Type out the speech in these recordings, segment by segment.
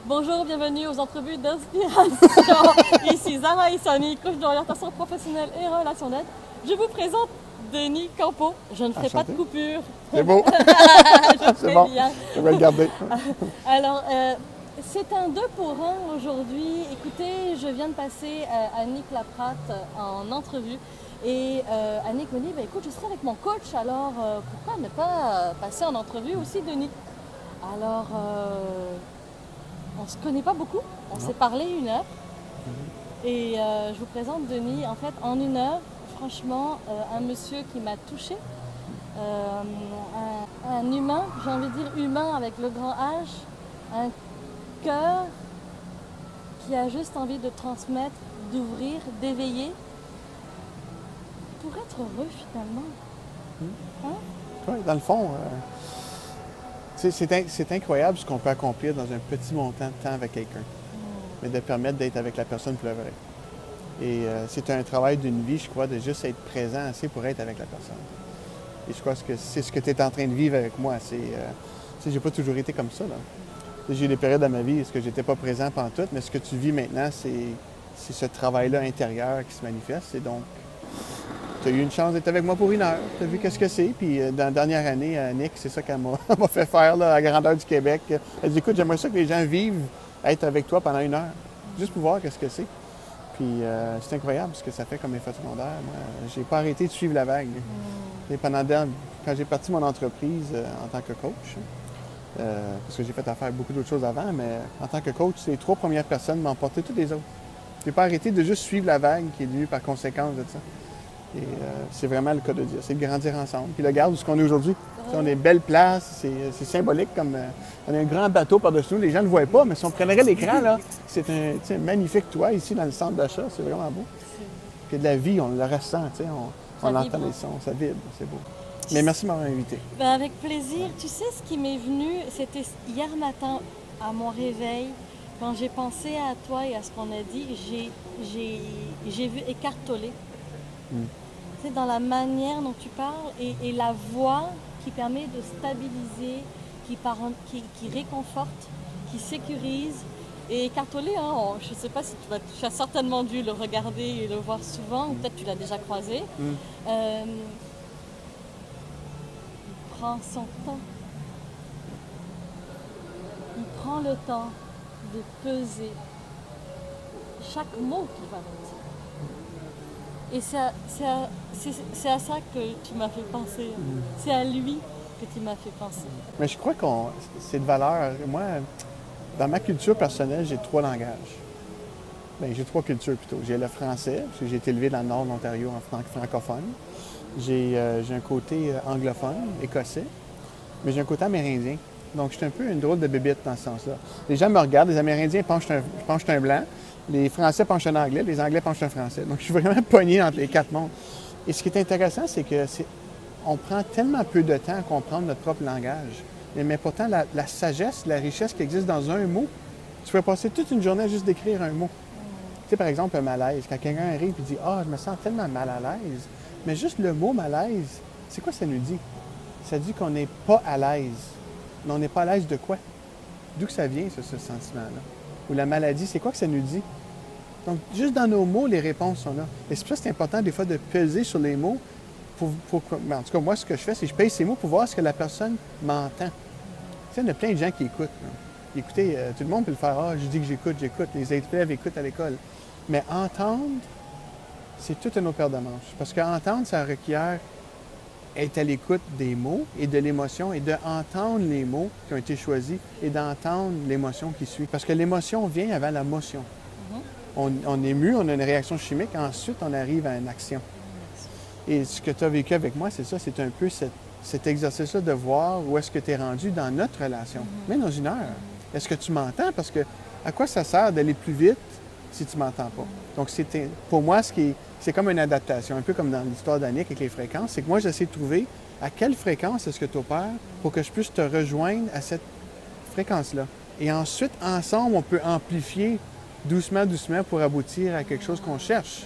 Bonjour, bienvenue aux entrevues d'inspiration. Ici Zara Issani, coach d'orientation professionnelle et relations d'aide. Je vous présente Denis Campeau. Je ne ferai pas de coupure. C'est beau. C'est bon. Bien. Je vais le garder. Alors, c'est un 2 pour 1 aujourd'hui. Écoutez, je viens de passer Annick Laprate en entrevue. Et Annick me dit, écoute, je serai avec mon coach, alors pourquoi ne pas passer en entrevue aussi Denis? Alors, on ne se connaît pas beaucoup, on s'est parlé 1 heure. Et je vous présente Denis, en fait, en 1 heure, franchement, un monsieur qui m'a touchée. Un humain, j'ai envie de dire humain avec le grand H, un cœur qui a juste envie de transmettre, d'ouvrir, d'éveiller, pour être heureux finalement. Hein? Oui, dans le fond, c'est incroyable ce qu'on peut accomplir dans un petit montant de temps avec quelqu'un, mais de permettre d'être avec la personne pour le vrai. Et c'est un travail d'une vie, je crois, de juste être présent assez pour être avec la personne. Et je crois que c'est ce que tu es en train de vivre avec moi. J'ai pas toujours été comme ça, là. J'ai eu des périodes dans ma vie où je n'étais pas présent pendant tout, mais ce que tu vis maintenant, c'est ce travail-là intérieur qui se manifeste. Et donc, tu as eu une chance d'être avec moi pour 1 heure. Tu as vu qu'est-ce que c'est. Puis dans la dernière année, Annick, c'est ça qu'elle m'a fait faire là, à la grandeur du Québec. Elle dit, écoute, j'aimerais ça que les gens vivent être avec toi pendant 1 heure, juste pour voir qu'est-ce que c'est. Puis c'est incroyable ce que ça fait comme effet secondaire. Moi, j'ai pas arrêté de suivre la vague. Et quand j'ai parti mon entreprise en tant que coach, parce que j'ai fait affaire beaucoup d'autres choses avant, mais en tant que coach, les 3 premières personnes m'ont emporté toutes les autres. J'ai pas arrêté de juste suivre la vague qui est venue par conséquence de ça. Et c'est vraiment le cas de dire, c'est de grandir ensemble. Puis regarde où ce qu'on est aujourd'hui. On est belle place, c'est symbolique comme on a un grand bateau par-dessus nous. Les gens ne le voient pas, mais si on prendrait l'écran, là, c'est un magnifique toit ici dans le centre d'achat, c'est vraiment beau. Puis de la vie, on le ressent, on entend les sons, ça vibre, c'est beau. Mais merci de m'avoir invité. Avec plaisir. Tu sais, ce qui m'est venu, c'était hier matin à mon réveil, quand j'ai pensé à toi et à ce qu'on a dit, j'ai vu Eckhart Tolle. C'est dans la manière dont tu parles et la voix qui permet de stabiliser, qui réconforte, qui sécurise. Et Eckhart Tolle, je ne sais pas si tu as certainement dû le regarder et le voir souvent, ou peut-être tu l'as déjà croisé. Il prend son temps. Il prend le temps de peser chaque mot qu'il va dire. Et c'est à ça que tu m'as fait penser. C'est à lui que tu m'as fait penser. Mais je crois que c'est de valeur. Moi, dans ma culture personnelle, j'ai 3 langages. Bien, j'ai 3 cultures plutôt. J'ai le français, parce que j'ai été élevé dans le nord de l'Ontario en francophone. J'ai un côté anglophone, écossais, mais j'ai un côté amérindien. Donc, je suis un peu une drôle de bébête dans ce sens-là. Les gens me regardent, les Amérindiens pensent que je suis un blanc, les Français pensent que je suis un Anglais, les Anglais pensent que je suis un Français. Donc, je suis vraiment pogné entre les 4 mondes. Et ce qui est intéressant, c'est on prend tellement peu de temps à comprendre notre propre langage. Mais pourtant, la sagesse, la richesse qui existe dans un mot, tu peux passer toute une journée à juste d'écrire un mot. Tu sais, par exemple, un malaise. Quand quelqu'un arrive et dit « Ah, je me sens tellement mal à l'aise », mais juste le mot malaise, c'est quoi ça nous dit? Ça dit qu'on n'est pas à l'aise. Mais on n'est pas à l'aise de quoi? D'où que ça vient, ce sentiment-là? Ou la maladie, c'est quoi que ça nous dit? Donc, juste dans nos mots, les réponses sont là. Et c'est pour ça que c'est important, des fois, de peser sur les mots. En tout cas, moi, ce que je fais, c'est que je pèse ces mots pour voir ce que la personne m'entend. Tu sais, il y en a plein de gens qui écoutent. Là. Écoutez, tout le monde peut le faire. Ah, je dis que j'écoute. Les élèves écoutent à l'école. Mais entendre, c'est toute une autre paire de manches. Parce qu'entendre, ça requiert être à l'écoute des mots et de l'émotion et d'entendre les mots qui ont été choisis et d'entendre l'émotion qui suit. Parce que l'émotion vient avant la motion. On est ému, on a une réaction chimique, ensuite on arrive à une action. Et ce que tu as vécu avec moi, c'est ça, c'est un peu cet exercice-là de voir où est-ce que tu es rendu dans notre relation, même dans 1 heure. Est-ce que tu m'entends? Parce que à quoi ça sert d'aller plus vite si tu ne m'entends pas? Donc, pour moi, c'est comme une adaptation, un peu comme dans l'histoire d'Annick avec les fréquences, c'est que moi, j'essaie de trouver à quelle fréquence est-ce que tu opères pour que je puisse te rejoindre à cette fréquence-là. Et ensuite, ensemble, on peut amplifier doucement pour aboutir à quelque chose qu'on cherche.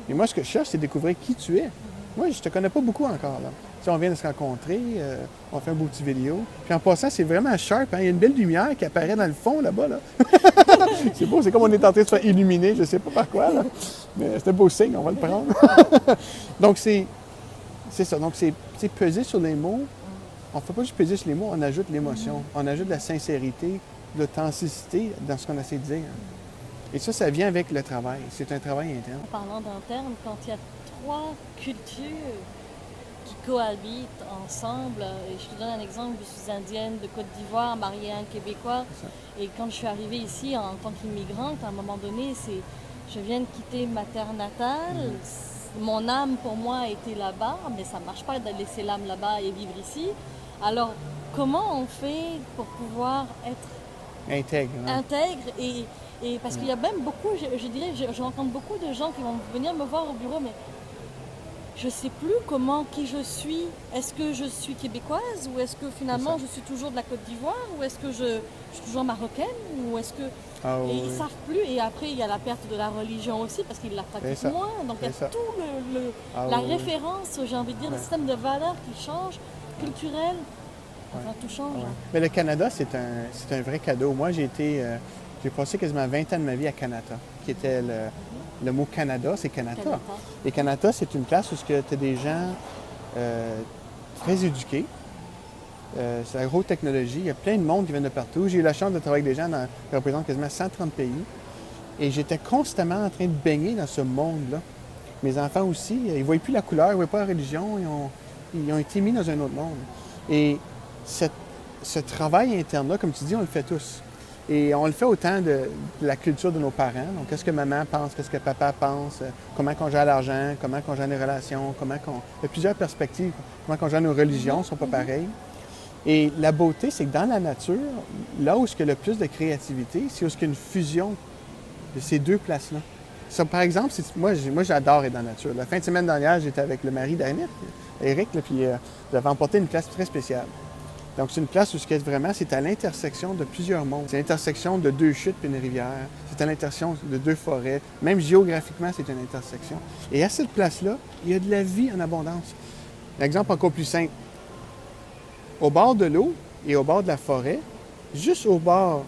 Et moi, ce que je cherche, c'est découvrir qui tu es. Moi, je te connais pas beaucoup encore, là. Tu sais, on vient de se rencontrer, on fait un beau petit vidéo. Puis en passant, c'est vraiment sharp, hein? Il y a une belle lumière qui apparaît dans le fond, là-bas, là. C'est beau, c'est comme on est en train de se faire illuminer, je sais pas par quoi, là. Mais c'est un beau signe, on va le prendre. Donc, c'est ça. Donc, c'est peser sur les mots. On ne fait pas juste peser sur les mots, on ajoute l'émotion. On ajoute de la sincérité, de l'authenticité dans ce qu'on essaie de dire. Et ça vient avec le travail. C'est un travail interne. En parlant d'interne, quand il y a trois cultures qui cohabitent ensemble, et je te donne un exemple, je suis indienne de Côte d'Ivoire, mariée à un Québécois, et quand je suis arrivée ici en tant qu'immigrante, à un moment donné, je viens de quitter ma terre natale, mon âme pour moi était là-bas, mais ça ne marche pas de laisser l'âme là-bas et vivre ici. Alors, comment on fait pour pouvoir être intègre et parce qu'il y a même beaucoup, je dirais, je rencontre beaucoup de gens qui vont venir me voir au bureau, mais je ne sais plus qui je suis. Est-ce que je suis québécoise ou est-ce que finalement je suis toujours de la Côte d'Ivoire ou est-ce que je suis toujours marocaine ou est-ce que... et ils ne savent plus. Et après, il y a la perte de la religion aussi parce qu'ils la pratiquent moins. Donc il y a tout la référence, j'ai envie de dire, le système de valeurs qui change, culturel. Enfin, tout change. Mais le Canada, c'est un vrai cadeau. Moi, j'ai passé quasiment 20 ans de ma vie à Kanata, qui était le mot Canada, c'est Kanata. Et Kanata, c'est une place où tu as des gens très éduqués. C'est la haute technologie. Il y a plein de monde qui viennent de partout. J'ai eu la chance de travailler avec des gens qui représentent quasiment 130 pays. Et j'étais constamment en train de baigner dans ce monde-là. Mes enfants aussi, ils ne voyaient plus la couleur, ils ne voyaient pas la religion. Ils ont été mis dans un autre monde. Et ce travail interne-là, comme tu dis, on le fait tous. Et on le fait autant de la culture de nos parents. Donc, qu'est-ce que maman pense, qu'est-ce que papa pense, comment on gère l'argent, comment on gère les relations, il y a plusieurs perspectives, comment on gère nos religions, ne sont pas pareilles. Et la beauté, c'est que dans la nature, là où il y a le plus de créativité, c'est où il y a une fusion de ces deux places-là. Ça, par exemple, moi j'adore être dans la nature. La fin de semaine dernière, j'étais avec le mari d'Annette, Eric, puis j'avais emporté une place très spéciale. Donc, c'est une place où c'est à l'intersection de plusieurs mondes. C'est l'intersection de deux chutes puis une rivière. C'est à l'intersection de deux forêts. Même géographiquement, c'est une intersection. Et à cette place-là, il y a de la vie en abondance. Un exemple encore plus simple. Au bord de l'eau et au bord de la forêt, juste au bord,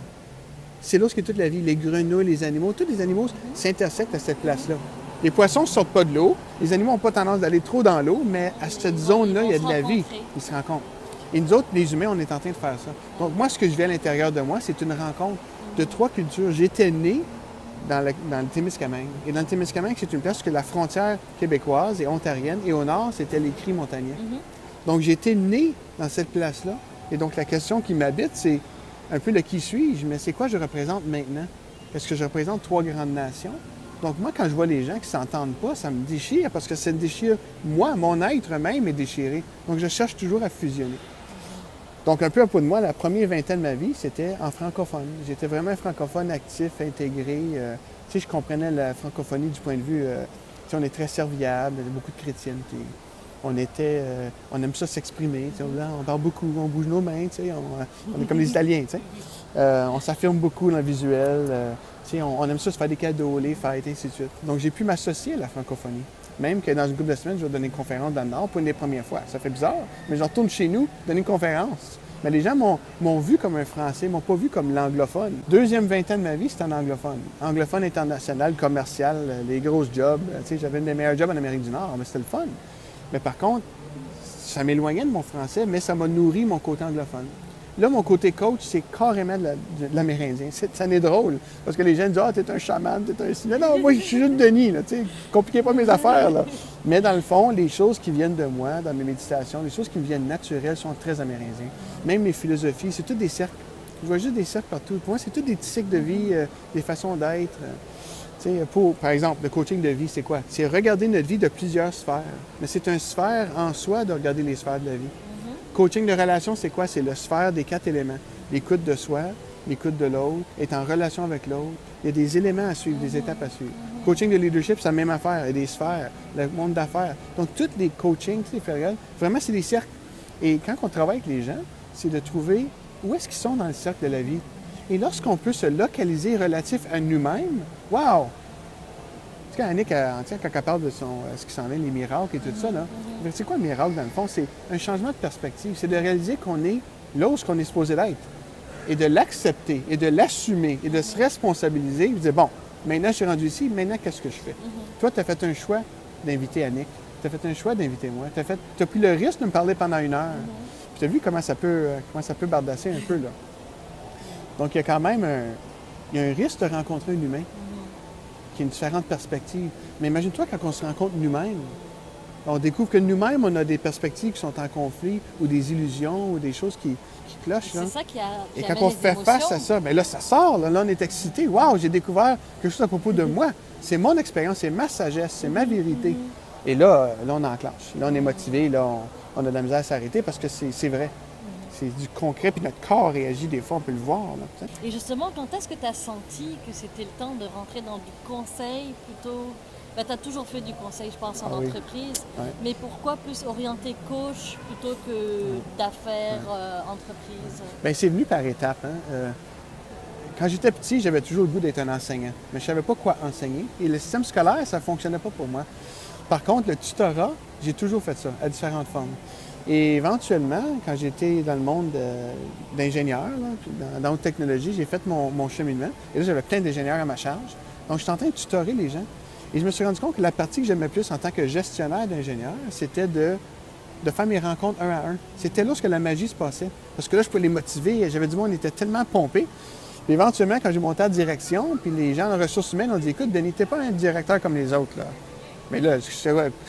c'est là où il y a toute la vie. Les grenouilles, les animaux, tous les animaux s'intersectent à cette place-là. Les poissons ne sortent pas de l'eau. Les animaux n'ont pas tendance d'aller trop dans l'eau, mais à cette zone-là, il y a de la vie. Ils se rencontrent. Et nous autres, les humains, on est en train de faire ça. Donc, moi, ce que je vis à l'intérieur de moi, c'est une rencontre de trois cultures. J'étais né dans le Témiscamingue. Et dans le Témiscamingue, c'est une place où la frontière québécoise et ontarienne. Et au nord, c'était les cris montagnais. Donc, j'étais né dans cette place-là. Et donc, la question qui m'habite, c'est un peu le qui suis-je, mais c'est quoi je représente maintenant? Est-ce que je représente trois grandes nations? Donc, moi, quand je vois les gens qui ne s'entendent pas, ça me déchire parce que ça me déchire. Moi, mon être même est déchiré. Donc, je cherche toujours à fusionner. Donc, un peu à peu de moi, la première vingtaine de ma vie, c'était en francophone. J'étais vraiment un francophone actif, intégré. Tu sais, je comprenais la francophonie du point de vue... tu sais, on est très serviable, il y a beaucoup de chrétienté. On aime ça s'exprimer. Tu sais, on parle beaucoup, on bouge nos mains, tu sais, on est comme les Italiens, tu sais. On s'affirme beaucoup dans le visuel. Tu sais, on aime ça se faire des cadeaux, les fêtes, et ainsi de suite. Donc, j'ai pu m'associer à la francophonie. Même que dans une couple de semaines, je vais donner une conférence dans le Nord pour une des premières fois. Ça fait bizarre, mais je retourne chez nous donner une conférence. Mais les gens m'ont vu comme un Français, m'ont pas vu comme l'anglophone. Deuxième vingtaine de ma vie, c'était en anglophone. Anglophone international, commercial, les grosses jobs. Tu sais, j'avais un des meilleurs jobs en Amérique du Nord, mais c'était le fun. Mais par contre, ça m'éloignait de mon français, mais ça m'a nourri mon côté anglophone. Là, mon côté coach, c'est carrément de l'amérindien. Ça n'est drôle. Parce que les gens disent « Ah, t'es un chaman, t'es un... » Mais non, moi, je suis juste Denis, là, tu sais. Compliquez pas mes affaires, là. Mais dans le fond, les choses qui viennent de moi, dans mes méditations, les choses qui me viennent naturelles sont très amérindiennes. Même mes philosophies, c'est tous des cercles. Je vois juste des cercles partout. Pour moi, c'est tous des petits cycles de vie, des façons d'être. Tu sais, par exemple, le coaching de vie, c'est quoi? C'est regarder notre vie de plusieurs sphères. Mais c'est une sphère en soi de regarder les sphères de la vie. Coaching de relation, c'est quoi? C'est le sphère des 4 éléments. L'écoute de soi, l'écoute de l'autre, être en relation avec l'autre. Il y a des éléments à suivre, des étapes à suivre. Coaching de leadership, c'est la même affaire. Il y a des sphères, le monde d'affaires. Donc, tous les coachings, tu sais, vraiment, c'est des cercles. Et quand on travaille avec les gens, c'est de trouver où est-ce qu'ils sont dans le cercle de la vie. Et lorsqu'on peut se localiser relatif à nous-mêmes, wow! Tu sais, Annick, quand elle parle de ce qui s'en vient, les miracles et tout ça, là, c'est quoi le miracle, dans le fond? C'est un changement de perspective. C'est de réaliser qu'on est là où on est supposé d'être. Et de l'accepter, et de l'assumer, et de se responsabiliser, et de dire, bon, maintenant je suis rendu ici, maintenant qu'est-ce que je fais? Toi, tu as fait un choix d'inviter Annick. Tu as fait un choix d'inviter moi. Tu as pris le risque de me parler pendant 1 heure. Puis tu as vu comment ça peut bardasser un peu, là. Donc, il y a quand même un risque de rencontrer un humain qui a une différente perspective. Mais imagine-toi, quand on se rencontre nous-mêmes, on découvre que nous-mêmes, on a des perspectives qui sont en conflit, ou des illusions, ou des choses qui clochent. C'est ça qui Et quand on fait face à ça, bien là, ça sort. Là, on est excité. Waouh, j'ai découvert quelque chose à propos de moi. C'est mon expérience, c'est ma sagesse, c'est ma vérité. Et là, on enclenche. Là, on est motivé. Là, on a de la misère à s'arrêter parce que c'est vrai. C'est du concret, puis notre corps réagit des fois, on peut le voir. Là, et justement, quand est-ce que tu as senti que c'était le temps de rentrer dans du conseil plutôt? Ben, tu as toujours fait du conseil, je pense, en entreprise. Ouais. Mais pourquoi plus orienté coach plutôt que d'affaires, entreprise? Bien, c'est venu par étapes. Hein. Quand j'étais petit, j'avais toujours le goût d'être un enseignant. Mais je ne savais pas quoi enseigner. Et le système scolaire, ça ne fonctionnait pas pour moi. Par contre, le tutorat, j'ai toujours fait ça, à différentes formes. Et éventuellement, quand j'étais dans le monde d'ingénieur, dans haute technologie, j'ai fait mon cheminement. Et là, j'avais plein d'ingénieurs à ma charge. Donc, je suis en train de tutorer les gens. Et je me suis rendu compte que la partie que j'aimais plus en tant que gestionnaire d'ingénieur, c'était de faire mes rencontres 1 à 1. C'était là où la magie se passait. Parce que là, je pouvais les motiver. J'avais du monde, on était tellement pompés. Puis éventuellement, quand j'ai monté en direction, puis les gens en ressources humaines ont dit, écoute, Denis, t'es pas un directeur comme les autres, là. Mais là, je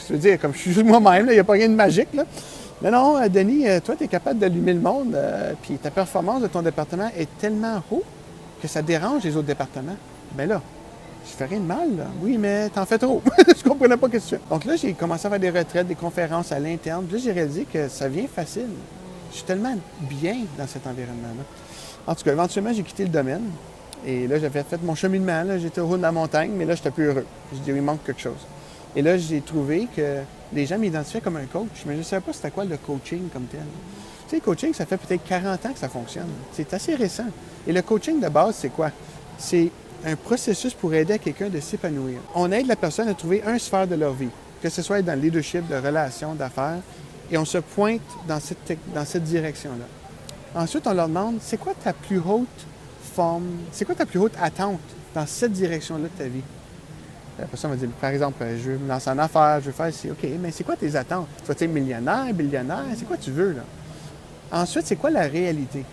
veux dire, comme je suis juste moi-même, il n'y a pas rien de magique, là. Mais non, Denis, toi, tu es capable d'allumer le monde, puis ta performance de ton département est tellement haute que ça dérange les autres départements. Bien là, je fais rien de mal, là. Oui, mais t'en fais trop. Je comprenais pas ce que tu fais. Donc là, j'ai commencé à faire des retraites, des conférences à l'interne. Puis là, j'ai réalisé que ça vient facile. Je suis tellement bien dans cet environnement-là. En tout cas, éventuellement, j'ai quitté le domaine. Et là, j'avais fait mon cheminement. J'étais au haut de la montagne, mais là, j'étais plus heureux. Je dis, il manque quelque chose. Et là, j'ai trouvé que les gens m'identifiaient comme un coach, mais je ne savais pas c'était quoi le coaching comme tel. Tu sais, le coaching, ça fait peut-être 40 ans que ça fonctionne. C'est assez récent. Et le coaching de base, c'est quoi? C'est un processus pour aider quelqu'un de s'épanouir. On aide la personne à trouver un sphère de leur vie, que ce soit dans le leadership, de relations, d'affaires, et on se pointe dans cette direction-là. Ensuite, on leur demande, c'est quoi ta plus haute forme, c'est quoi ta plus haute attente dans cette direction-là de ta vie? La personne va dire, par exemple, je veux me lancer en affaires, je veux faire ci. OK, mais c'est quoi tes attentes? Tu vas être millionnaire, billionnaire? C'est quoi tu veux, là? Ensuite, c'est quoi la réalité?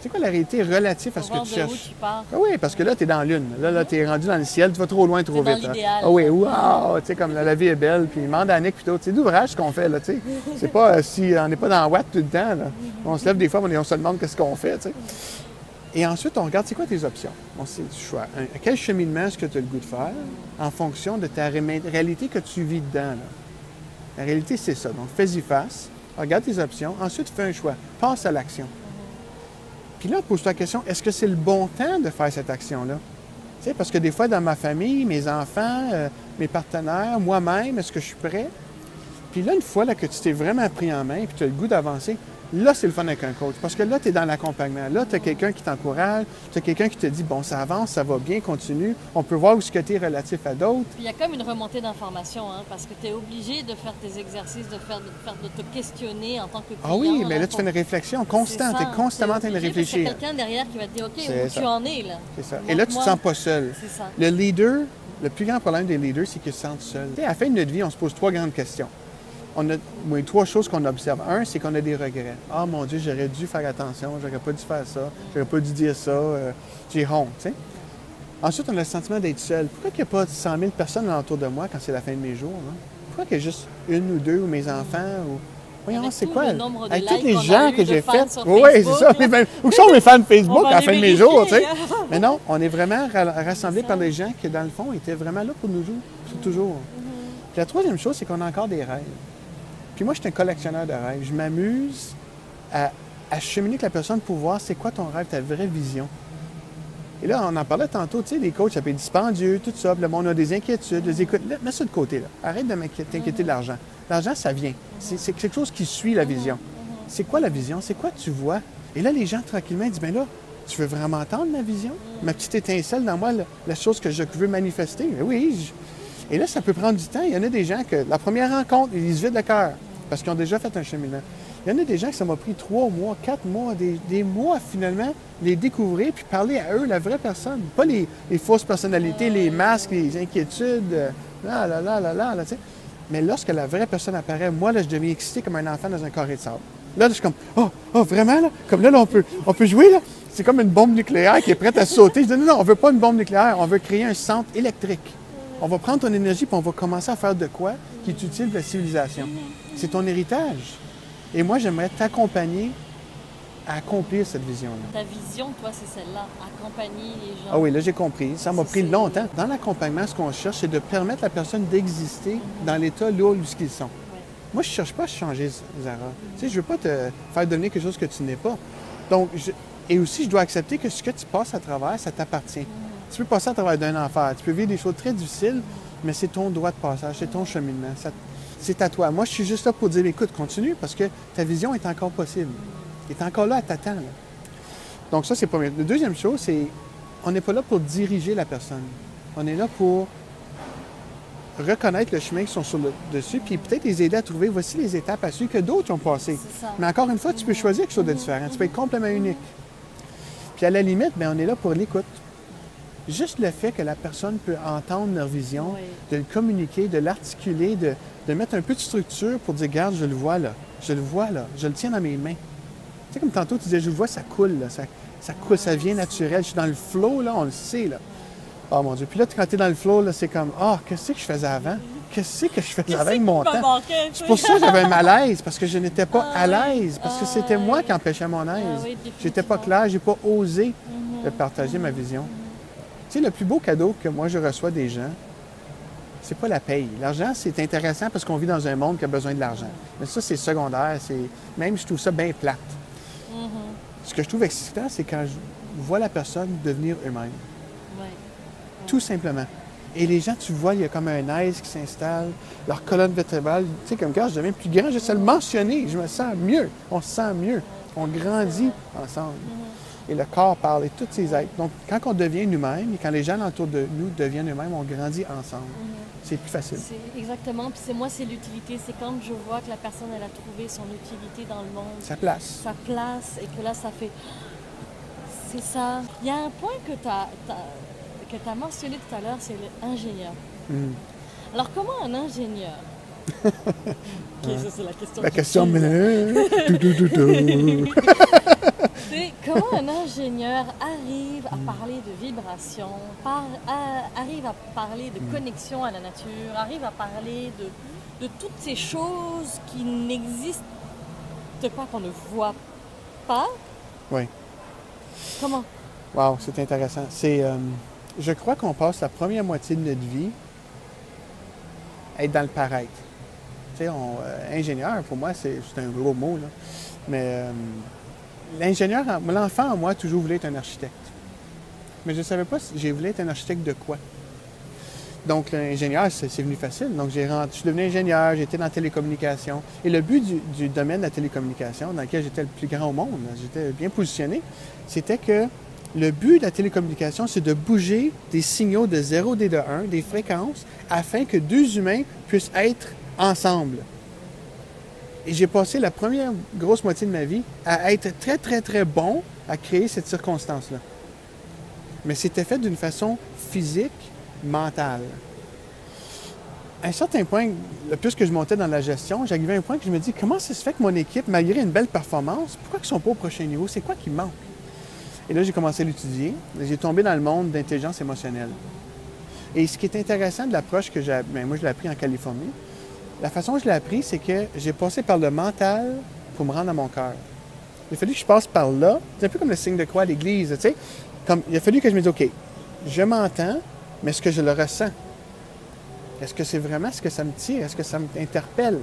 C'est quoi la réalité relative à ce que tu cherches? Où tu pars. Ah oui, parce que là, tu es dans la lune. Là tu es rendu dans le ciel, tu vas trop loin, trop vite. Dans l'idéal. Ah oui, wow! Tu sais, comme la vie est belle, puis demande à Annick plutôt. C'est d'ouvrage qu'on fait, là, tu sais. C'est pas si on n'est pas dans Watt tout le temps, là. On se lève des fois, on se demande qu'est-ce qu'on fait, tu sais. Et ensuite, on regarde, c'est quoi tes options? On sait du choix. Quel cheminement est-ce que tu as le goût de faire en fonction de ta réalité que tu vis dedans, là? La réalité, c'est ça. Donc, fais-y face, regarde tes options, ensuite, fais un choix. Passe à l'action. Puis là, pose-toi la question, est-ce que c'est le bon temps de faire cette action-là? Tu sais, parce que des fois, dans ma famille, mes enfants, mes partenaires, moi-même, est-ce que je suis prêt? Puis là, une fois là, que tu t'es vraiment pris en main et que tu as le goût d'avancer, là, c'est le fun avec un coach. Parce que là, tu es dans l'accompagnement. Là, tu as quelqu'un qui t'encourage, tu as quelqu'un qui te dit, bon, ça avance, ça va bien, continue. On peut voir où ce que tu es relatif à d'autres. Puis il y a comme une remontée d'informations, hein, parce que tu es obligé de faire tes exercices, de te questionner en tant que client. Ah oui, mais là, tu fais une réflexion constante. Tu es constamment en train de réfléchir. Il y a quelqu'un derrière qui va te dire, OK, où tu en es, là? C'est ça. Et là, tu ne te sens pas seul. C'est ça. Le leader, le plus grand problème des leaders, c'est qu'ils se sentent seuls. À la fin de notre vie, on se pose 3 grandes questions. On a 3 choses qu'on observe. Un, c'est qu'on a des regrets. Ah, mon Dieu, j'aurais dû faire attention, j'aurais pas dû faire ça, j'aurais pas dû dire ça, j'ai honte, tu sais. Ensuite, on a le sentiment d'être seul. Pourquoi il n'y a pas 100 000 personnes autour de moi quand c'est la fin de mes jours? Hein? Pourquoi qu'il y a juste 1 ou 2 ou mes enfants? Ou... Voyons, c'est quoi? Avec tous les gens que j'ai faits. Oui, c'est ça. Où sont mes fans Facebook à la fin de mes jours, tu sais? Mais non, on est vraiment rassemblés par des gens qui, dans le fond, étaient vraiment là pour nous toujours. Puis la troisième chose, c'est qu'on a encore des rêves. Puis moi, je suis un collectionneur de rêves. Je m'amuse à cheminer avec la personne pour voir c'est quoi ton rêve, ta vraie vision. Et là, on en parlait tantôt, tu sais, les coachs, ça peut être dispendieux, tout ça. Puis le monde a des inquiétudes. Je dis, écoute, mets ça de côté, là. Arrête de t'inquiéter de l'argent. L'argent, ça vient. C'est quelque chose qui suit la vision. C'est quoi la vision? C'est quoi tu vois? Et là, les gens, tranquillement, disent, bien là, tu veux vraiment entendre ma vision? Ma petite étincelle dans moi, la chose que je veux manifester? Mais oui, Et là, ça peut prendre du temps. Il y en a des gens que la première rencontre, ils se vident le cœur parce qu'ils ont déjà fait un cheminement. Il y en a des gens que ça m'a pris 3 mois, 4 mois, des mois finalement, les découvrir puis parler à eux, la vraie personne. Pas les fausses personnalités, les masques, les inquiétudes, là, tu sais. Mais lorsque la vraie personne apparaît, moi, là, je deviens excité comme un enfant dans un carré de sable. Là, je suis comme, oh, vraiment, là? Comme là, on peut jouer, là? C'est comme une bombe nucléaire qui est prête à sauter. Je dis, non, on veut pas une bombe nucléaire, on veut créer un centre électrique. On va prendre ton énergie puis on va commencer à faire de quoi qui est utile pour la civilisation. C'est ton héritage. Et moi, j'aimerais t'accompagner à accomplir cette vision-là. Ta vision, toi, c'est celle-là, accompagner les gens. Ah oui, là, j'ai compris. Ça m'a pris longtemps. Dans l'accompagnement, ce qu'on cherche, c'est de permettre à la personne d'exister dans l'état là où ils sont. Ouais. Moi, je ne cherche pas à changer, Zara. Tu sais, je ne veux pas te faire devenir quelque chose que tu n'es pas. Donc, et aussi, je dois accepter que ce que tu passes à travers, ça t'appartient. Tu peux passer à travers d'un enfer. Tu peux vivre des choses très difficiles, mais c'est ton droit de passage, c'est ton cheminement. C'est à toi. Moi, je suis juste là pour dire, écoute, continue, parce que ta vision est encore possible. Elle est encore là, elle t'attend. Là. Donc ça, c'est pas bien. La deuxième chose, c'est on n'est pas là pour diriger la personne. On est là pour reconnaître le chemin qu'ils sont sur le dessus, puis peut-être les aider à trouver, voici les étapes à suivre que d'autres ont passées. Mais encore une fois, tu peux choisir quelque chose de différent. Tu peux être complètement unique. Puis à la limite, bien, on est là pour l'écoute. Juste le fait que la personne peut entendre leur vision, de le communiquer, de l'articuler, de mettre un peu de structure pour dire, regarde, je le vois là, je le tiens dans mes mains. Tu sais, comme tantôt, tu disais, je le vois, ça coule, là, ça coule, ça vient naturel. Je suis dans le flow, là, on le sait, là. Oh mon Dieu. Puis là, quand tu es dans le flow, là, c'est comme, qu'est-ce que je faisais avant? Qu'est-ce que je faisais avec mon temps? C'est pour ça que j'avais un malaise, parce que je n'étais pas à l'aise, parce que c'était moi qui empêchais mon aise. J'étais pas clair, j'ai pas osé de partager ma vision. Tu sais, le plus beau cadeau que moi je reçois des gens, c'est pas la paye. L'argent, c'est intéressant parce qu'on vit dans un monde qui a besoin de l'argent. Mais ça, c'est secondaire. Même, je trouve ça bien plate. Ce que je trouve excitant, c'est quand je vois la personne devenir eux-mêmes. Tout simplement. Et les gens, tu vois, il y a comme un aise qui s'installe, leur colonne vertébrale. Tu sais, comme quand je deviens plus grand, j'essaie de le mentionner. Je me sens mieux. On se sent mieux. On grandit ensemble. Et le corps parle et tous ces êtres. Donc, quand on devient nous-mêmes et quand les gens autour de nous deviennent eux-mêmes, on grandit ensemble. C'est plus facile. Exactement. Puis c'est l'utilité. C'est quand je vois que la personne, elle a trouvé son utilité dans le monde. Sa place. Sa place. Et que là, ça fait... C'est ça. Il y a un point que tu as mentionné tout à l'heure, c'est l'ingénieur. Alors, comment un ingénieur... ça, c'est la question. La question... Comment un ingénieur arrive à parler de vibration, arrive à parler de connexion à la nature, arrive à parler de toutes ces choses qui n'existent pas, qu'on ne voit pas? Oui. Comment? Wow, c'est intéressant. Je crois qu'on passe la première moitié de notre vie à être dans le paraître. Tu sais, ingénieur, pour moi, c'est un gros mot, là. Mais l'ingénieur, l'enfant en moi a toujours voulu être un architecte. Mais je ne savais pas si j'ai voulu être un architecte de quoi. Donc, l'ingénieur, c'est venu facile. Donc, je suis devenu ingénieur, j'étais dans la télécommunication. Et le but du domaine de la télécommunication, dans lequel j'étais le plus grand au monde, j'étais bien positionné, c'était que le but de la télécommunication, c'est de bouger des signaux de 0D de 1, des fréquences, afin que deux humains puissent être ensemble. Et j'ai passé la première grosse moitié de ma vie à être très, très, très bon à créer cette circonstance-là. Mais c'était fait d'une façon physique, mentale. À un certain point, le plus que je montais dans la gestion, j'arrivais à un point que je me dis, comment ça se fait que mon équipe, malgré une belle performance, pourquoi ils ne sont pas au prochain niveau? C'est quoi qui manque? Et là, j'ai commencé à l'étudier. J'ai tombé dans le monde d'intelligence émotionnelle. Et ce qui est intéressant de l'approche que moi, je l'ai appris en Californie, la façon dont je l'ai appris, c'est que j'ai passé par le mental pour me rendre à mon cœur. Il a fallu que je passe par là. C'est un peu comme le signe de croix à l'église, tu sais. Il a fallu que je me dise, OK, je m'entends, mais est-ce que je le ressens? Est-ce que c'est vraiment ce que ça me tire? Est-ce que ça m'interpelle?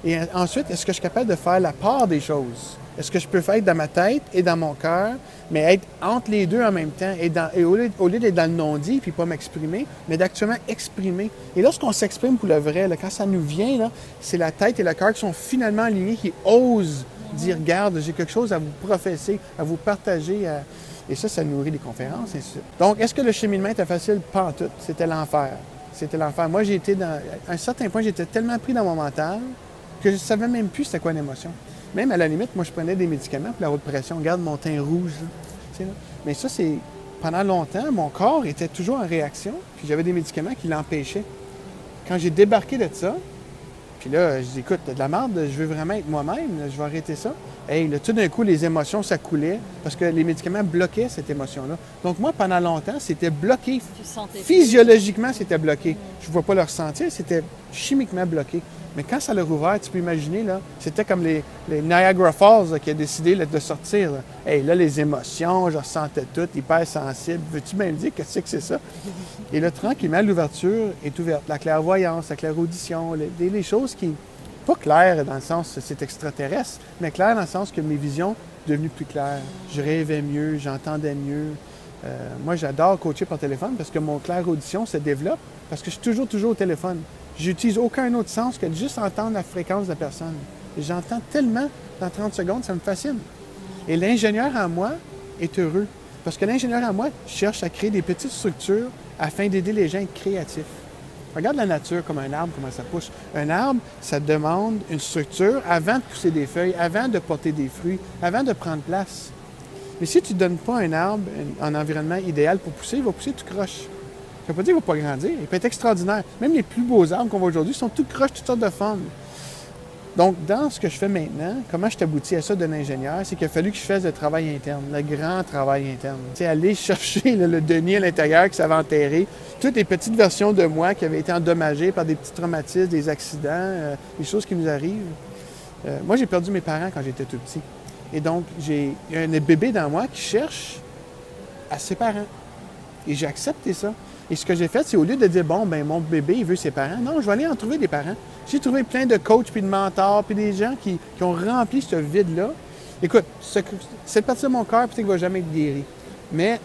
Et ensuite, est-ce que je suis capable de faire la part des choses? Est-ce que je peux faire dans ma tête et dans mon cœur, mais être entre les deux en même temps, et au lieu d'être dans le non-dit puis pas m'exprimer, mais d'actuellement exprimer. Et lorsqu'on s'exprime pour le vrai, là, quand ça nous vient, là, c'est la tête et le cœur qui sont finalement alignés, qui osent dire, regarde, j'ai quelque chose à vous professer, à vous partager. Et ça nourrit les conférences, et ainsi de suite. Donc, est-ce que le cheminement était facile? Pas en tout. C'était l'enfer. C'était l'enfer. Moi, à un certain point, j'étais tellement pris dans mon mental que je ne savais même plus c'était quoi une émotion. Même à la limite, moi, je prenais des médicaments pour la haute pression. Regarde mon teint rouge. Là. Mais ça, c'est... Pendant longtemps, mon corps était toujours en réaction, puis j'avais des médicaments qui l'empêchaient. Quand j'ai débarqué de ça, puis là, je dis, écoute, t'as de la merde, je veux vraiment être moi-même, là, je vais arrêter ça. Hey, là, tout d'un coup, les émotions, ça coulait, parce que les médicaments bloquaient cette émotion-là. Donc moi, pendant longtemps, c'était bloqué. Physiologiquement, c'était bloqué. Je ne vois pas le ressentir, c'était chimiquement bloqué. Mais quand ça l'a rouvert, tu peux imaginer, là, c'était comme les Niagara Falls là, qui a décidé là, de sortir. Là. Hey, là, les émotions, je ressentais tout, hyper sensible. Veux-tu me dire qu'est-ce que c'est ça? Et là, tranquillement, l'ouverture est ouverte. La clairvoyance, la clairaudition, les choses qui... Pas claires dans le sens c'est extraterrestre, mais claires dans le sens que mes visions sont devenues plus claires. Je rêvais mieux, j'entendais mieux. Moi, j'adore coacher par téléphone parce que mon clairaudition se développe parce que je suis toujours au téléphone. J'utilise aucun autre sens que de juste entendre la fréquence de la personne. Et j'entends tellement dans 30 secondes, ça me fascine. Et l'ingénieur en moi est heureux. Parce que l'ingénieur en moi cherche à créer des petites structures afin d'aider les gens à être créatifs. Regarde la nature comme un arbre, comment ça pousse. Un arbre, ça demande une structure avant de pousser des feuilles, avant de porter des fruits, avant de prendre place. Mais si tu ne donnes pas un arbre un environnement idéal pour pousser, il va pousser tout croche. Ça ne veut pas dire qu'il ne va pas grandir. Il peut être extraordinaire. Même les plus beaux arbres qu'on voit aujourd'hui sont tout croches, toutes sortes de formes. Donc, dans ce que je fais maintenant, comment je t'aboutis à ça d'un ingénieur, c'est qu'il a fallu que je fasse le travail interne, le grand travail interne. Tu sais, aller chercher le Denis à l'intérieur qui s'avait enterré, toutes les petites versions de moi qui avaient été endommagées par des petits traumatismes, des accidents, des choses qui nous arrivent. Moi, j'ai perdu mes parents quand j'étais tout petit. Et donc, il y a un bébé dans moi qui cherche à ses parents. Et j'ai accepté ça. Et ce que j'ai fait, c'est au lieu de dire, bon, ben mon bébé, il veut ses parents, non, je vais aller en trouver des parents. J'ai trouvé plein de coachs, puis de mentors, puis des gens qui ont rempli ce vide-là. Écoute, cette partie de mon cœur, peut-être qu'il ne va jamais être guéri. Mais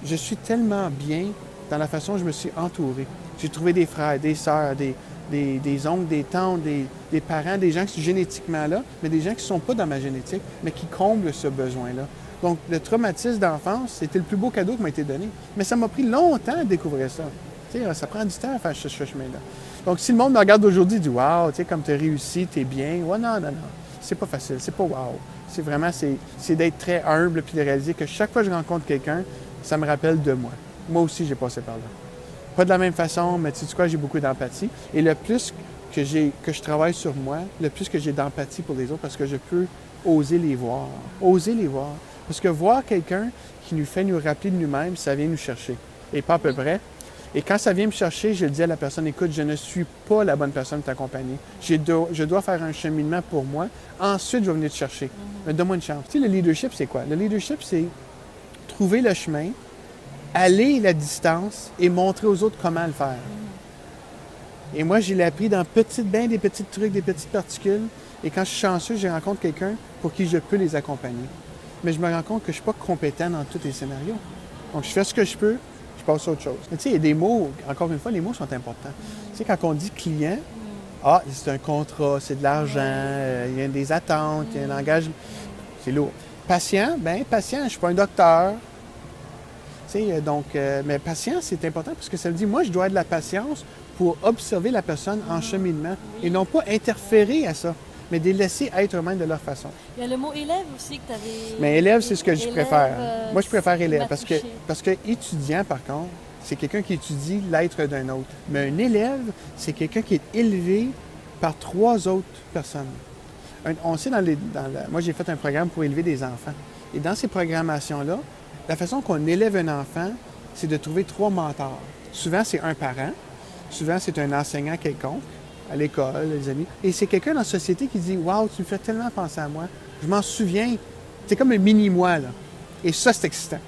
je suis tellement bien dans la façon dont je me suis entouré. J'ai trouvé des frères, des sœurs, des oncles, des tantes, des parents, des gens qui sont génétiquement là, mais des gens qui ne sont pas dans ma génétique, mais qui comblent ce besoin-là. Donc, le traumatisme d'enfance, c'était le plus beau cadeau qui m'a été donné. Mais ça m'a pris longtemps à découvrir ça. Tu sais, ça prend du temps à faire ce chemin-là. Donc, si le monde me regarde aujourd'hui et dit « Wow, tu sais, comme tu as réussi, tu es bien. » Ouais, non. C'est pas facile. C'est pas « wow ». C'est vraiment, c'est d'être très humble puis de réaliser que chaque fois que je rencontre quelqu'un, ça me rappelle de moi. Moi aussi, j'ai passé par là. Pas de la même façon, mais tu sais quoi, j'ai beaucoup d'empathie. Et le plus que je travaille sur moi, le plus que j'ai d'empathie pour les autres, parce que je peux oser les voir. Oser les voir. Parce que voir quelqu'un qui nous fait nous rappeler de nous-mêmes, ça vient nous chercher. Et pas à peu près. Et quand ça vient me chercher, je dis à la personne, écoute, je ne suis pas la bonne personne pour t'accompagner. Je dois faire un cheminement pour moi. Ensuite, je vais venir te chercher. Mais donne-moi une chance. Tu sais, le leadership, c'est quoi? Le leadership, c'est trouver le chemin, aller la distance et montrer aux autres comment le faire. Et moi, je l'ai appris dans des petits trucs, des petites particules. Et quand je suis chanceux, je rencontre quelqu'un pour qui je peux les accompagner. Mais je me rends compte que je ne suis pas compétent dans tous les scénarios. Donc, je fais ce que je peux, je passe à autre chose. Mais tu sais, il y a des mots, encore une fois, les mots sont importants. Tu sais, quand on dit client, c'est un contrat, c'est de l'argent, il y a des attentes, il y a un engagement. C'est lourd. Patient, patient, je ne suis pas un docteur. Tu sais, donc, mais patient, c'est important parce que ça veut dire, moi, je dois avoir de la patience pour observer la personne en cheminement et non pas interférer à ça, mais de les laisser être eux-mêmes de leur façon. Il y a le mot élève aussi que tu avais... Mais élève, c'est ce que je préfère. Moi, je préfère élève parce que étudiant, par contre, c'est quelqu'un qui étudie l'être d'un autre. Mais un élève, c'est quelqu'un qui est élevé par 3 autres personnes. On sait moi, j'ai fait un programme pour élever des enfants. Et dans ces programmations-là, la façon qu'on élève un enfant, c'est de trouver 3 mentors. Souvent, c'est un parent. Souvent, c'est un enseignant quelconque, à l'école, les amis. Et c'est quelqu'un dans la société qui dit « Wow, tu me fais tellement penser à moi. Je m'en souviens. » C'est comme un mini-moi, là. Et ça, c'est excitant.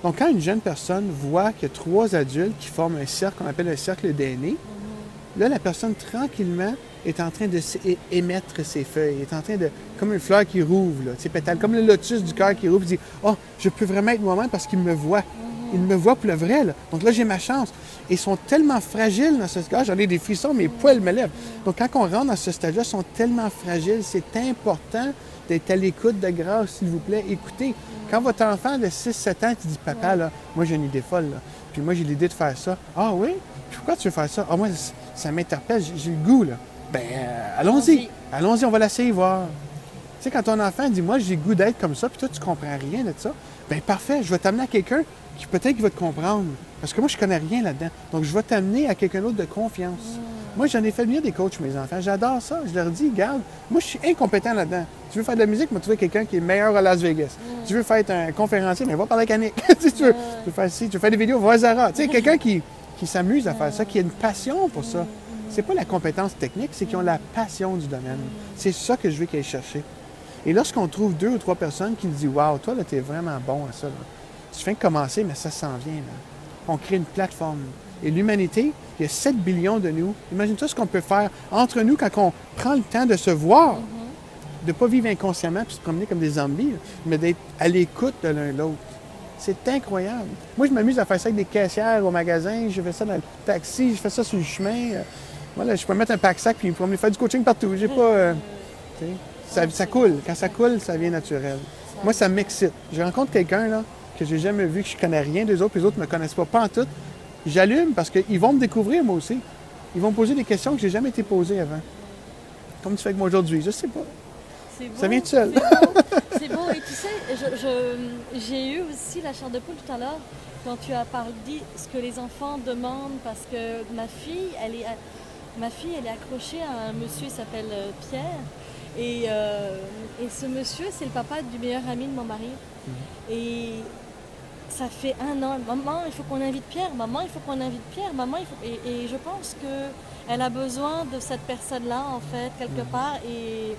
Donc, quand une jeune personne voit qu'il y a 3 adultes qui forment un cercle qu'on appelle un cercle d'aînés, là, la personne, tranquillement, est en train de émettre ses feuilles, est en train de... comme une fleur qui rouvre, là, ses pétales, comme le lotus du cœur qui rouvre, dit « Oh, je peux vraiment être moi-même parce qu'il me voit. » Il me voit pour le vrai, là. Donc là, j'ai ma chance. Et ils sont tellement fragiles dans ce stade. J'en ai des frissons, mes poils me lèvent. Donc, quand on rentre dans ce stade-là, ils sont tellement fragiles. C'est important d'être à l'écoute de grâce, s'il vous plaît. Écoutez, quand votre enfant de 6-7 ans, tu dis « Papa, là, moi, j'ai une idée folle, là. Puis moi, j'ai l'idée de faire ça. Ah oui? Puis pourquoi tu veux faire ça? Ah, moi, ça m'interpelle, j'ai le goût, là. Ben, allons-y. Allons-y, on va l'essayer, voir. Tu sais, quand ton enfant dit, moi, j'ai le goût d'être comme ça, puis toi, tu comprends rien de ça, ben parfait, je vais t'amener à quelqu'un qui peut-être va te comprendre. Parce que moi, je connais rien là-dedans. Donc, je vais t'amener à quelqu'un d'autre de confiance. Moi, j'en ai fait venir des coachs pour mes enfants. J'adore ça. Je leur dis, regarde, moi, je suis incompétent là-dedans. Tu veux faire de la musique, mais tu veux quelqu'un qui est meilleur à Las Vegas. Tu veux faire être un conférencier, mais va parler avec Annick. Tu veux faire ci, tu veux faire des vidéos, va à Zara. Tu sais, quelqu'un qui s'amuse à faire ça, qui a une passion pour ça. C'est pas la compétence technique, c'est qu'ils ont la passion du domaine. C'est ça que je veux qu'ils aillent chercher. Et lorsqu'on trouve 2 ou 3 personnes qui nous disent, waouh, toi, là, t'es vraiment bon à ça, là. Tu viens de commencer, mais ça s'en vient, là. On crée une plateforme. Et l'humanité, il y a 7 billions de nous. Imagine-toi ce qu'on peut faire entre nous quand on prend le temps de se voir, de ne pas vivre inconsciemment puis se promener comme des zombies, là, mais d'être à l'écoute de l'un l'autre. C'est incroyable. Moi, je m'amuse à faire ça avec des caissières au magasin, je fais ça dans le taxi, je fais ça sur le chemin. Voilà, je peux mettre un pack-sac puis me faire du coaching partout. J'ai pas... ça coule. Quand ça coule, ça vient naturel. Moi, ça m'excite. Je rencontre quelqu'un là que j'ai jamais vu, que je connais rien des autres, puis les autres ne me connaissent pas en tout. J'allume parce qu'ils vont me découvrir, moi aussi. Ils vont me poser des questions que j'ai jamais été posées avant. Comme tu fais avec moi aujourd'hui, je sais pas. C'est beau, ça vient tout seul. C'est beau. Et tu sais, j'ai eu aussi la chair de poule tout à l'heure quand tu as dit ce que les enfants demandent, parce que ma fille, elle est accrochée à un monsieur, il s'appelle Pierre. Et ce monsieur, c'est le papa du meilleur ami de mon mari. Et ça fait 1 an. Maman, il faut qu'on invite Pierre. Maman, il faut qu'on invite Pierre. Maman, il faut... Et je pense qu'elle a besoin de cette personne-là, en fait, quelque part. Et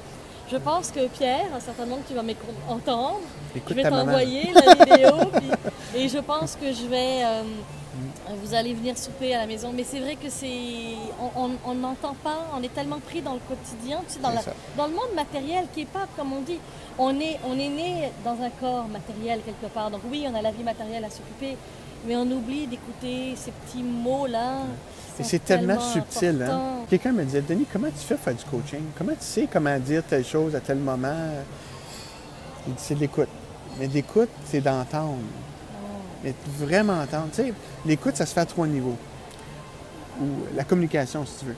je pense que Pierre, certainement que tu vas m'entendre. Je vais t'envoyer la vidéo. Et je pense que je vais... vous allez venir souper à la maison. Mais c'est vrai que on n'entend pas, on est tellement pris dans le quotidien, tu sais, dans le monde matériel qui n'est pas, comme on dit, on est né dans un corps matériel quelque part. Donc oui, on a la vie matérielle à s'occuper, mais on oublie d'écouter ces petits mots-là. Et c'est tellement subtil. Hein? Quelqu'un me disait, Denis, comment tu fais pour faire du coaching? Comment tu sais comment dire telle chose à tel moment? Il dit, c'est de l'écoute. Mais l'écoute, c'est d'entendre. Mais vraiment entendre. Tu sais, l'écoute, ça se fait à 3 niveaux. Ou la communication, si tu veux.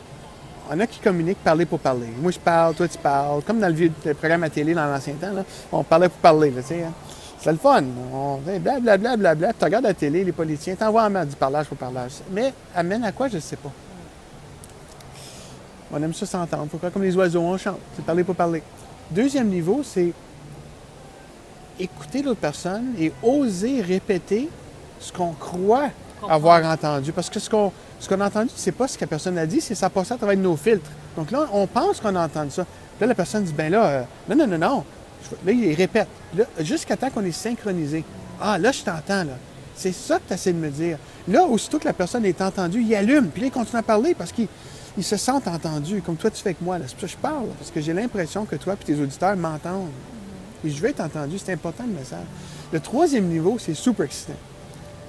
Il y en a qui communiquent parler pour parler. Moi, je parle, toi, tu parles. Comme dans le programme à télé dans l'ancien temps, là, on parlait pour parler. Là, tu sais, hein. C'est le fun. On dit blablabla. Tu regardes la télé, les politiciens, t'envoies du parlage pour parlage. Mais amène à quoi, je ne sais pas. On aime ça s'entendre. Pourquoi? Comme les oiseaux, on chante. C'est parler pour parler. Deuxième niveau, c'est écouter l'autre personne et oser répéter ce qu'on croit avoir entendu. Parce que ce qu'on a entendu, c'est pas ce que la personne a dit, c'est ça passe à travers nos filtres. Donc là, on pense qu'on a entendu ça. Puis là, la personne dit, ben là, non. Là, il répète. Là, jusqu'à temps qu'on est synchronisé. Ah, là, je t'entends, là. C'est ça que tu essaies de me dire. Là, aussitôt que la personne est entendue, il allume. Puis là, il continue à parler parce qu'il se sent entendu, comme toi, tu fais avec moi. C'est pour ça que je parle, parce que j'ai l'impression que toi et tes auditeurs m'entendent. Et je veux être entendu. C'est important, le message. Le 3e niveau, c'est super excitant.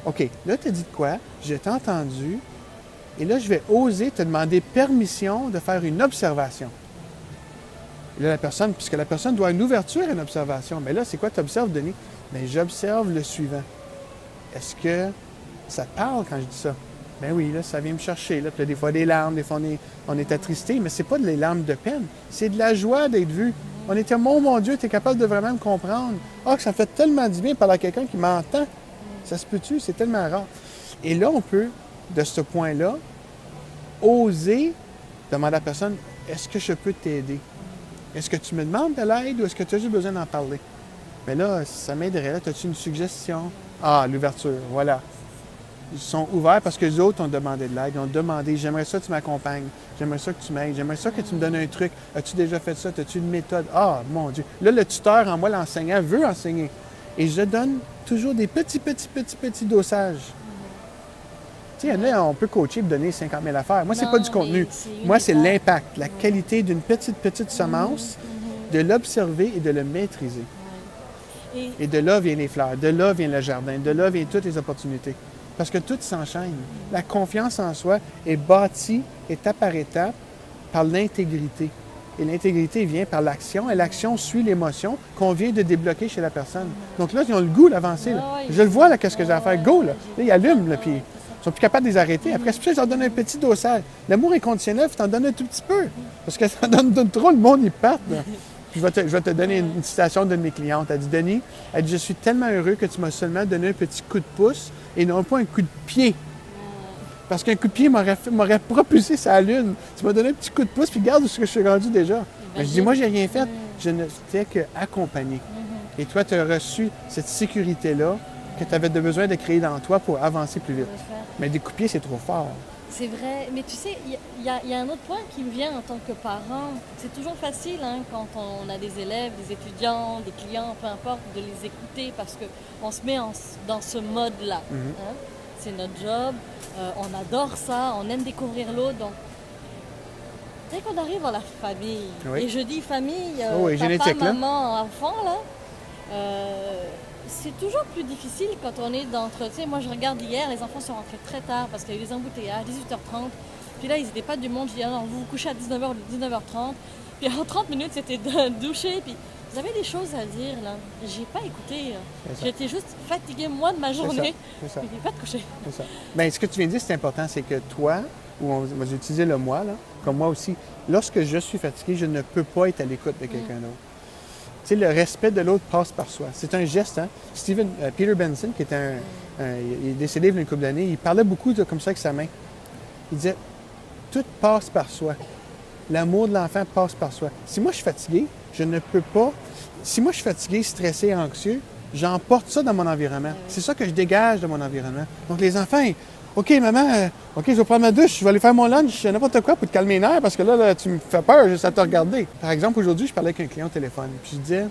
OK, là, tu as dit de quoi? Je t'ai entendu. Et là, je vais oser te demander permission de faire une observation. Et là, puisque la personne doit une ouverture à une observation. Mais là, c'est quoi tu observes, Denis? Bien, j'observe le suivant. Est-ce que ça te parle quand je dis ça? Ben oui, là, ça vient me chercher. Là. Puis là, des fois, des larmes, des fois, on est attristé, mais c'est pas des larmes de peine. C'est de la joie d'être vu. On était, mon Dieu, tu es capable de vraiment me comprendre. Ah, que ça me fait tellement du bien de parler à quelqu'un qui m'entend. Ça se peut-tu? C'est tellement rare. Et là, on peut, de ce point-là, oser demander à la personne, est-ce que je peux t'aider? Est-ce que tu me demandes de l'aide ou est-ce que tu as juste besoin d'en parler? Mais là, ça m'aiderait. Là, as-tu une suggestion? Ah, l'ouverture, voilà. Ils sont ouverts parce que les autres ont demandé de l'aide. Ils ont demandé, j'aimerais ça que tu m'accompagnes. J'aimerais ça que tu m'aides. J'aimerais ça que tu me donnes un truc. As-tu déjà fait ça? As-tu une méthode? Ah, mon Dieu. Là, le tuteur en moi, l'enseignant, veut enseigner. Et je donne toujours des petits dosages. Tu sais, là, on peut coacher et donner 50 000 affaires. Moi, c'est pas du contenu. Moi, c'est l'impact, la qualité d'une petite semence, de l'observer et de le maîtriser. Et de là viennent les fleurs, de là vient le jardin, de là viennent toutes les opportunités. Parce que tout s'enchaîne. La confiance en soi est bâtie étape par étape par l'intégrité. Et l'intégrité vient par l'action, et l'action suit l'émotion qu'on vient de débloquer chez la personne. Donc là, ils ont le goût d'avancer. Je le vois, là, qu'est-ce que j'ai à faire. Go, là! Là, il allume, là, puis sont plus capables de les arrêter. Après, c'est pour ça que je leur donne un petit dosage. L'amour inconditionnel, tu t'en donnes un tout petit peu. Parce que ça donne trop, le monde, ils partent. Là. Puis je vais te donner une citation d'une de mes clientes. Elle dit, Denis, elle dit, je suis tellement heureux que tu m'as seulement donné un petit coup de pouce et non pas un coup de pied. Parce qu'un coup de pied m'aurait propulsé sa lune. Tu m'as donné un petit coup de pouce, puis regarde où je suis rendu déjà. Mais je dis, moi, j'ai rien fait. Je ne t'ai qu'accompagné. Et toi, tu as reçu cette sécurité-là que tu avais besoin de créer dans toi pour avancer plus vite. Mais des coups de pied, c'est trop fort. C'est vrai, mais tu sais, il y a un autre point qui me vient en tant que parent. C'est toujours facile quand on a des élèves, des étudiants, des clients, peu importe, de les écouter parce qu'on se met dans ce mode-là. C'est notre job, on adore ça, on aime découvrir l'autre. Donc, dès qu'on arrive à la famille, et je dis famille, papa, maman, enfant, là, c'est toujours plus difficile quand on est d'entre... Tu sais, moi, je regarde hier, les enfants sont rentrés très tard parce qu'il y a eu des embouteillages, 18h30. Puis là, ils n'étaient pas du monde. Je dis, non, vous vous couchez à 19h30. Puis en 30 minutes, c'était douché. Puis vous avez des choses à dire, là. J'ai pas écouté. J'étais juste fatiguée, moi, de ma journée. C'est ça. Puis pas de coucher. C'est ça. Bien, ce que tu viens de dire, c'est important, c'est que toi, ou on va utiliser le moi, là, comme moi aussi, lorsque je suis fatigué, je ne peux pas être à l'écoute de quelqu'un d'autre. Tu sais, le respect de l'autre passe par soi. C'est un geste, hein? Peter Benson, qui était il est décédé il y a une couple d'années, il parlait beaucoup comme ça avec sa main. Il disait, tout passe par soi. L'amour de l'enfant passe par soi. Si moi je suis fatigué, je ne peux pas... Si moi je suis fatigué, stressé, anxieux, j'emporte ça dans mon environnement. C'est ça que je dégage de mon environnement. Donc les enfants, OK, maman, OK, je vais prendre ma douche, je vais aller faire mon lunch, n'importe quoi pour te calmer les nerfs parce que là, tu me fais peur juste à te regarder. Par exemple, aujourd'hui, je parlais avec un client au téléphone. Puis je disais,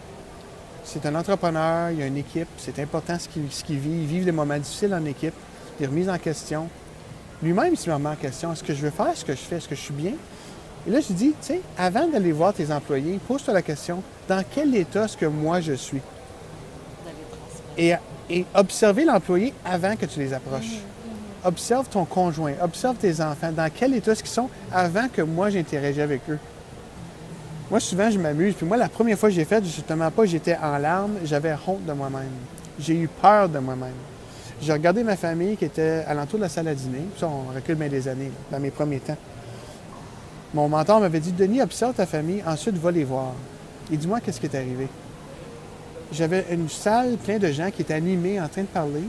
c'est un entrepreneur, il y a une équipe, c'est important ce qu'il vit. Il vit des moments difficiles en équipe, des remises en question. Lui-même, il se remet en question. Est-ce que je veux faire ce que je fais? Est-ce que je suis bien? Et là, je dis, tu sais, avant d'aller voir tes employés, pose-toi la question, dans quel état est-ce que moi je suis? Et observer l'employé avant que tu les approches. Observe ton conjoint, observe tes enfants, dans quel état est-ce qu'ils sont avant que moi j'interagisse avec eux. Moi, souvent, je m'amuse. Puis moi, la première fois que j'ai fait, justement pas, j'étais en larmes, j'avais honte de moi-même. J'ai eu peur de moi-même. J'ai regardé ma famille qui était alentour de la salle à dîner. Puis ça, on recule bien des années, dans mes premiers temps. Mon mentor m'avait dit, Denis, observe ta famille, ensuite va les voir. Et dis-moi qu'est-ce qui est arrivé. J'avais une salle pleine de gens qui étaient animés, en train de parler.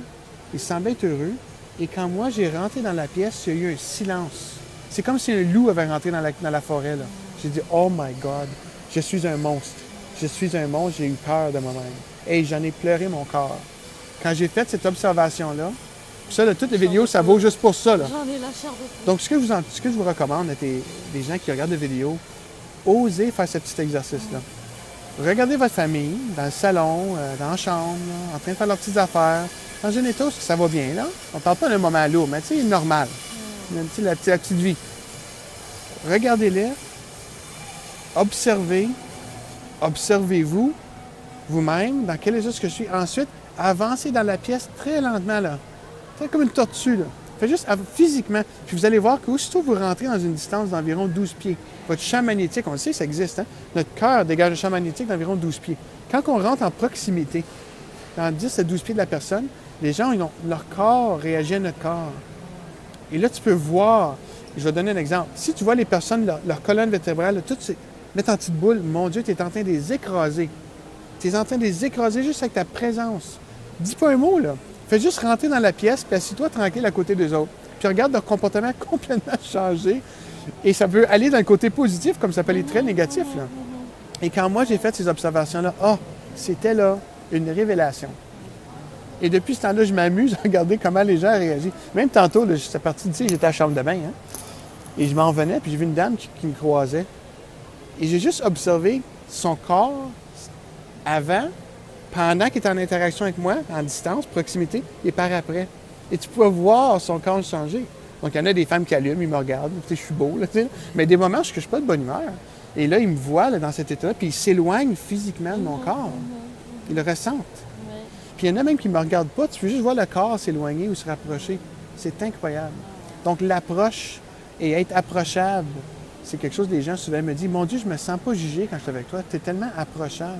Ils semblaient être heureux. Et quand moi, j'ai rentré dans la pièce, il y a eu un silence. C'est comme si un loup avait rentré dans la forêt, là. J'ai dit, oh my God, je suis un monstre. Je suis un monstre, j'ai eu peur de moi-même. Et j'en ai pleuré mon corps. Quand j'ai fait cette observation-là, ça, là, toutes les vidéos, ça vaut juste pour ça, là. J'en ai la chair de poule. Donc, ce que je vous recommande à des gens qui regardent des vidéos, osez faire ce petit exercice-là. Regardez votre famille, dans le salon, dans la chambre, là, en train de faire leurs petites affaires. Dans un état où ça va bien, là. On ne parle pas d'un moment lourd, mais tu sais, normal. La petite vie. Regardez-les. Observez. Observez-vous, vous-même, dans quel état est-ce que je suis. Ensuite, avancez dans la pièce très lentement, là. C'est comme une tortue, là. Faites juste physiquement. Puis vous allez voir qu'aussitôt vous rentrez dans une distance d'environ 12 pieds, votre champ magnétique, on le sait, ça existe, hein? Notre cœur dégage un champ magnétique d'environ 12 pieds. Quand on rentre en proximité, dans 10 à 12 pieds de la personne, les gens, leur corps réagit à notre corps. Et là, tu peux voir, je vais donner un exemple. Si tu vois les personnes, leur colonne vertébrale, toutes se mettent en petite boule, mon Dieu, tu es en train de les écraser. Tu es en train de les écraser juste avec ta présence. Dis pas un mot, là. Fais juste rentrer dans la pièce, puis assis-toi tranquille à côté d'eux autres. Puis regarde leur comportement complètement changé. Et ça peut aller dans le côté positif, comme ça peut aller très négatif, là. Et quand moi, j'ai fait ces observations-là, c'était là une révélation. Et depuis ce temps-là, je m'amuse à regarder comment les gens réagissent. Même tantôt, là, j'étais parti d'ici, j'étais à la chambre de bain, hein, et je m'en venais, puis j'ai vu une dame qui me croisait. Et j'ai juste observé son corps avant, pendant qu'il était en interaction avec moi, en distance, proximité, et par après. Et tu peux voir son corps changer. Donc, il y en a des femmes qui allument, ils me regardent, tu sais, je suis beau, là, tu sais. Mais des moments où je ne suis pas de bonne humeur. Et là, ils me voient là, dans cet état-là, puis ils s'éloignent physiquement de mon corps. Ils le ressentent. Puis il y en a même qui ne me regardent pas, tu peux juste voir le corps s'éloigner ou se rapprocher. C'est incroyable. Donc l'approche et être approchable, c'est quelque chose que les gens souvent me disent, mon Dieu, je ne me sens pas jugé quand je suis avec toi, tu es tellement approchable.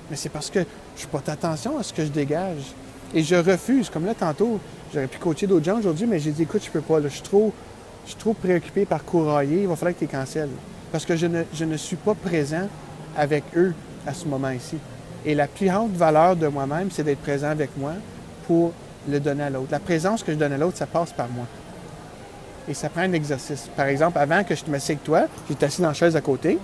Mais c'est parce que je porte attention à ce que je dégage. Et je refuse. Comme là, tantôt, j'aurais pu coacher d'autres gens aujourd'hui, mais j'ai dit, écoute, je peux pas. Là, je suis trop préoccupé par courailler. Il va falloir que tu les cancelles. Parce que je ne suis pas présent avec eux à ce moment ici. Et la plus haute valeur de moi-même, c'est d'être présent avec moi pour le donner à l'autre. La présence que je donne à l'autre, ça passe par moi. Et ça prend un exercice. Par exemple, avant que je m'assieds avec toi, j'étais assis dans la chaise à côté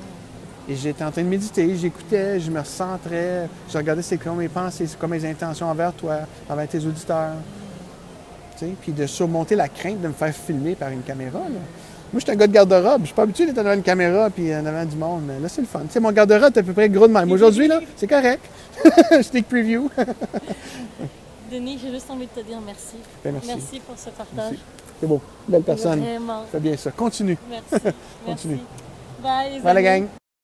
et j'étais en train de méditer, j'écoutais, je me recentrais, je regardais c'est quoi mes pensées, c'est quoi mes intentions envers toi, envers tes auditeurs. Tu sais, puis de surmonter la crainte de me faire filmer par une caméra. Là. Moi, je suis un gars de garde-robe. Je suis pas habitué d'être devant une caméra puis en avant du monde. Mais là, c'est le fun. Tu sais, mon garde-robe est à peu près gros de même. Aujourd'hui, là, c'est correct. Sneak preview. Denis, j'ai juste envie de te dire merci. Ben, merci. Merci pour ce partage. Merci. C'est beau. Belle personne. Vraiment. Fais bien ça. Continue. Merci. Continue. Merci. Bye, les Bye la amis. gang.